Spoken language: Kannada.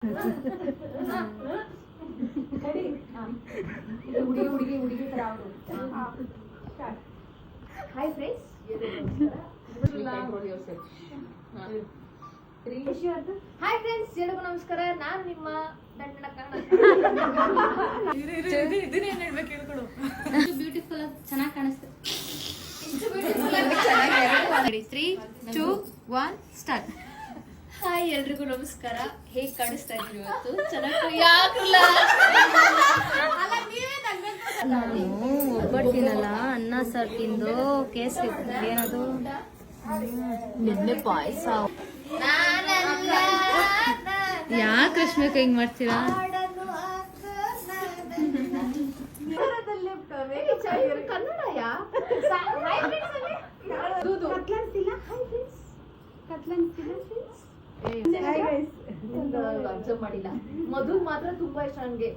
ಹುಡುಗಿ ತರ ಹಾಯ್ ಫ್ರೆಂಡ್ಸ್, ಹಾಯ್ ಫ್ರೆಂಡ್ಸ್, ಎಲ್ಲರಿಗೂ ನಮಸ್ಕಾರ. ನಾನು ನಿಮ್ಮ ದಂಡನ ಬ್ಯೂಟಿಫುಲ್ ಚೆನ್ನಾಗಿ ಕಾಣಿಸ್ತದೆ. 3, 2, 1 ಸ್ಟಾರ್ಟ್. ಹಾಯ್, ಎಲ್ರಿಗೂ ನಮಸ್ಕಾರ. ಹೇಗ್ ಕಾಣಿಸ್ತಾ ಇದ್ದೀರಿ ಇವತ್ತು? ಚೆನ್ನಾಗಿ ನಾನು ಒಬ್ಬಟ್ಟಿನಲ್ಲ ಅನ್ನ ಸಾರು ತಿಂದು ಕೇಸರಿ ಏನದು ನಿನ್ನೆ ಪಾಯಸ. ಯಾಕೆ ರಶ್ಮಿಕ ಹಿಂಗ್ ಮಾಡ್ತೀರಾ? ಅಬ್ಸರ್ವ್ ಮಾಡಿಲ್ಲ. ಮಧು ಮಾತ್ರ ತುಂಬಾ ಇಷ್ಟ ನನ್ಗೆ.